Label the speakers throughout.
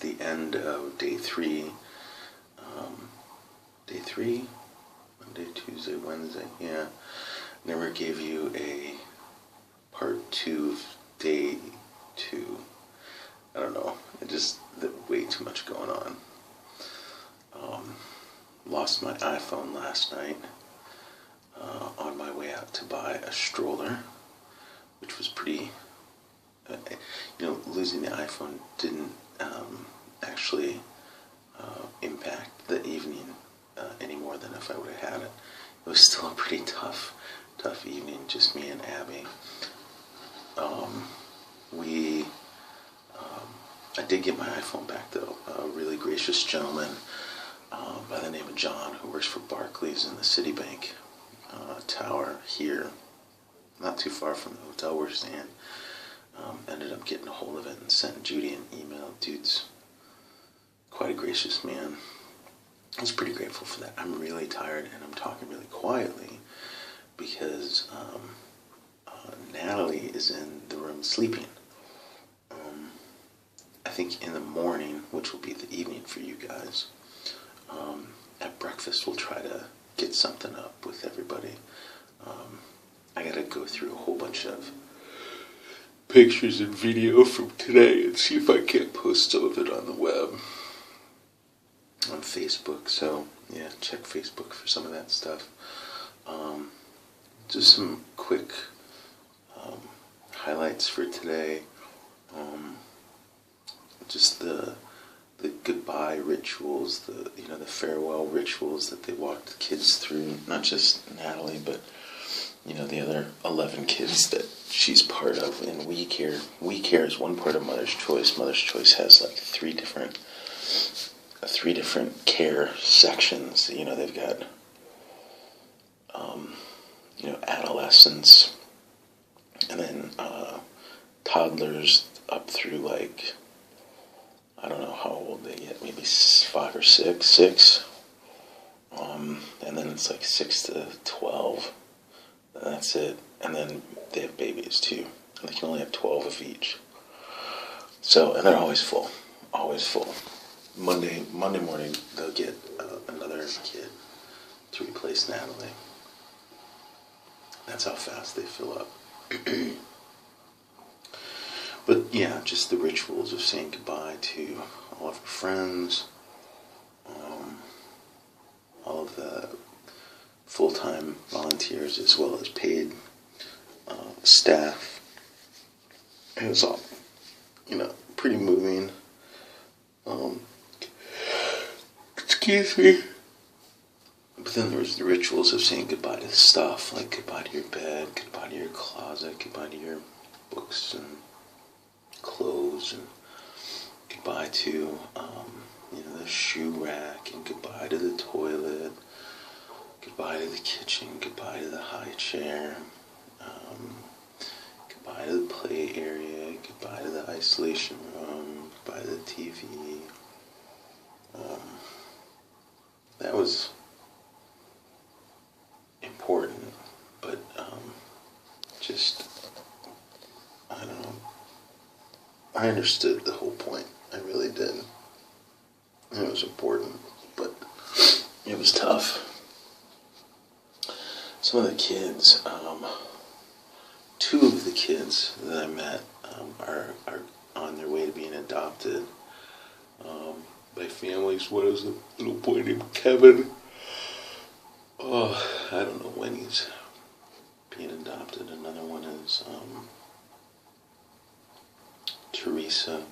Speaker 1: the end of day 3. Day 3? Monday, Tuesday, Wednesday, yeah. Never gave you a part 2 of day 2. I don't know, there's way too much going on. Lost my iPhone last night on my way out to buy a stroller, which was pretty, losing the iPhone didn't actually impact the evening any more than if I would have had it. It was still a pretty tough evening, just me and Abby. I did get my iPhone back though. A really gracious gentleman by the name of John, who works for Barclays in the Citibank tower here, not too far from the hotel we're staying, ended up getting a hold of it and sent Judy an email. Dude's quite a gracious man. I was pretty grateful for that. I'm really tired and I'm talking really quietly because Natalie is in the room sleeping. I think in the morning, which will be the evening for you guys, at breakfast we'll try to get something up with everybody. I gotta go through a whole bunch of pictures and video from today and see if I can't post some of it on the web, on Facebook. So yeah, check Facebook for some of that stuff. Just some quick highlights for today. Just the goodbye rituals, the farewell rituals that they walked the kids through. Not just Natalie, but the other 11 kids that she's part of in We Care. We Care is one part of Mother's Choice. Mother's Choice has like three different care sections. They've got adolescents, and then toddlers up through like, I don't know how old they get, maybe 5 or 6, and then it's like 6 to 12, and that's it. And then they have babies too, and they can only have 12 of each. So, and they're always full. Monday morning they'll get another kid to replace Natalie. That's how fast they fill up. But yeah, just the rituals of saying goodbye to all of our friends, all of the full-time volunteers as well as paid staff. It was all, pretty moving. Excuse me. But then there was the rituals of saying goodbye to stuff, like goodbye to your bed, goodbye to your closet, goodbye to your books and clothes, and goodbye to the shoe rack, and goodbye to the toilet, goodbye to the kitchen, goodbye to the high chair, goodbye to the play area, goodbye to the isolation room, goodbye to the TV. That was important, but just, I don't know. I understood the whole point. I really did. It was important, but it was tough. Some of the kids, 2 of the kids that I met are on their way to being adopted by families. One is a little boy named Kevin. I don't know when he's being adopted. Another one is Teresa.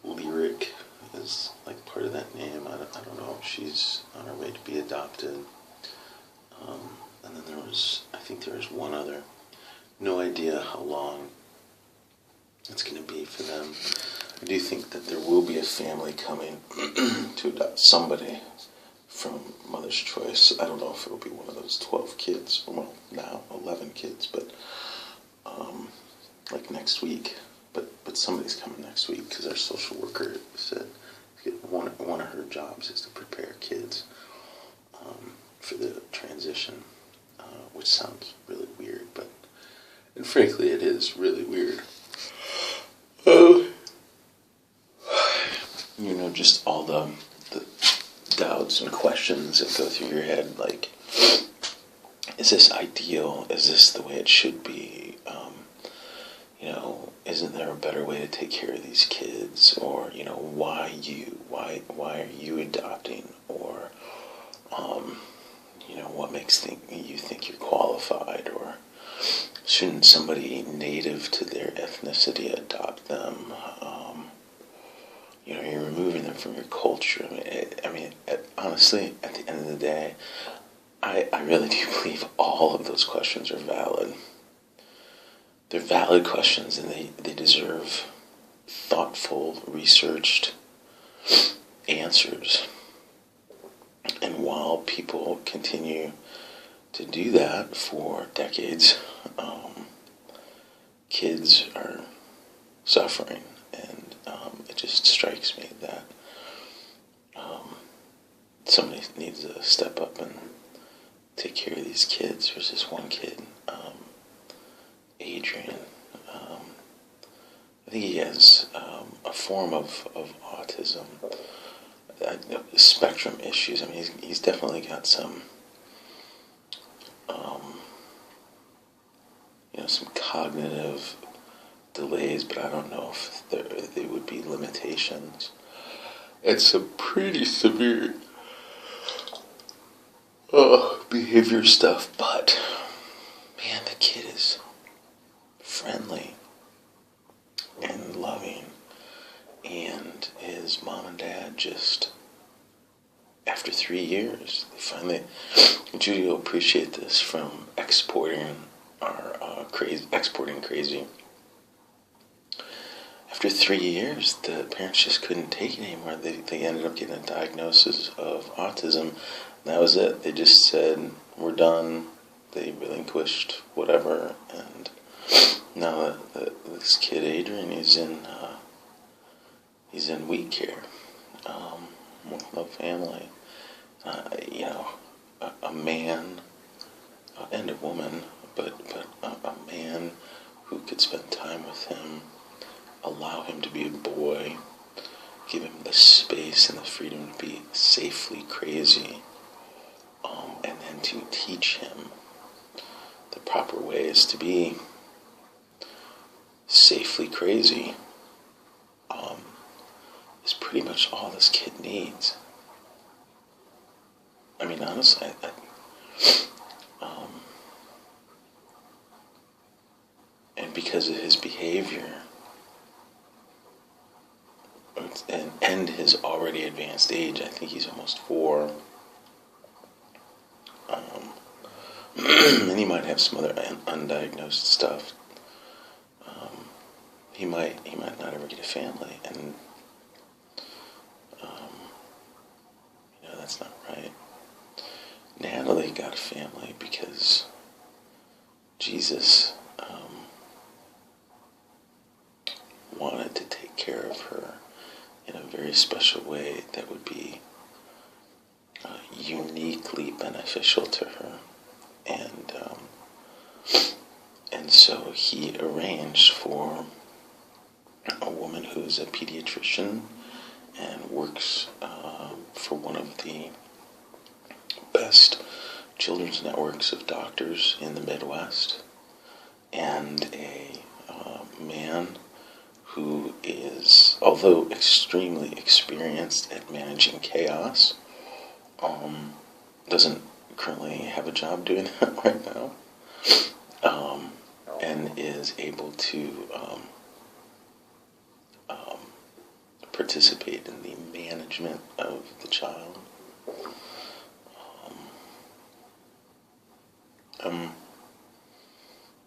Speaker 1: Lyric is like part of that name. I don't know. She's on her way to be adopted. And then I think there was one other. No idea how long it's going to be for them. I do think that there will be a family coming to adopt somebody from Mother's Choice. I don't know if it'll be one of those 12 kids, well, now 11 kids, but like next week. But somebody's coming next week, because our social worker said one of her jobs is to prepare kids for the transition, which sounds really weird, and frankly it is really weird. just all the doubts and questions that go through your head, like, is this ideal? Is this the way it should be? Isn't there a better way to take care of these kids? Or, why you? Why are you adopting? Or, what makes you think you're qualified? Or shouldn't somebody native to their ethnicity adopt them? You're removing them from your culture. Honestly, at the end of the day, I really do believe all of those questions are valid. They're valid questions, and they deserve thoughtful, researched answers. And while people continue to do that for decades, kids are suffering. And it just strikes me that somebody needs to step up and take care of these kids. There's this one kid, Adrian. I think he has a form of autism, spectrum issues. He's definitely got some, some cognitive delays, but I don't know if they would be limitations. It's some pretty severe behavior stuff, but man, the kid is friendly and loving, and his mom and dad just, after 3 years, they finally, Judy will appreciate this, from exporting crazy. After 3 years, the parents just couldn't take it anymore. They ended up getting a diagnosis of autism. That was it. They just said, we're done. They relinquished whatever, and now this kid Adrian, he's in weak care with no family. A man and a woman, but a man who could spend time with him, allow him to be a boy, give him the space and the freedom to be safely crazy, and then to teach him the proper ways to be safely crazy, is pretty much all this kid needs. Honestly, and because of his behavior and his already advanced age, I think he's almost 4. And he might have some other undiagnosed stuff. He might not ever get a family, and that's not right. Natalie got a family because Jesus wanted to take care of her in a very special way that would be uniquely beneficial to her, and so he arranged for a woman who's a pediatrician and works for one of the best children's networks of doctors in the Midwest, and a man who is, although extremely experienced at managing chaos, doesn't currently have a job doing that right now, and is able to participate in the management of the child.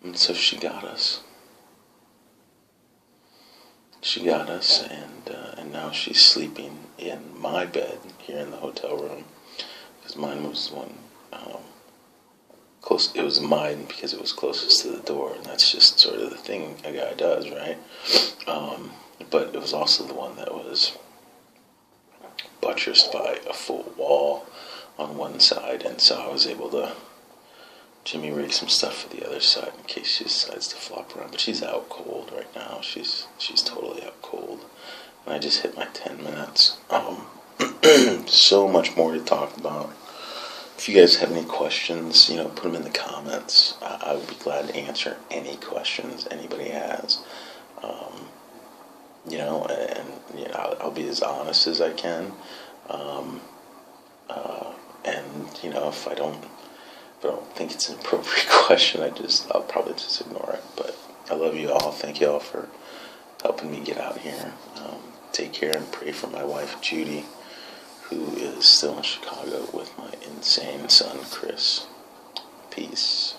Speaker 1: And so she got us. And now she's sleeping in my bed here in the hotel room, because mine was one close. It was mine because it was closest to the door, and that's just sort of the thing a guy does, right? But it was also the one that was buttressed by a full wall on one side, and so I was able to Jimmy rig some stuff for the other side in case she decides to flop around. But she's out cold right now. She's totally out cold, I just hit my 10 minutes. So much more to talk about. If you guys have any questions, put them in the comments. I would be glad to answer any questions anybody has. I'll be as honest as I can. If I don't think it's an appropriate question, I'll probably just ignore it. But I love you all. Thank you all for helping me get out here. Take care and pray for my wife, Judy, who is still in Chicago with my insane son, Chris. Peace.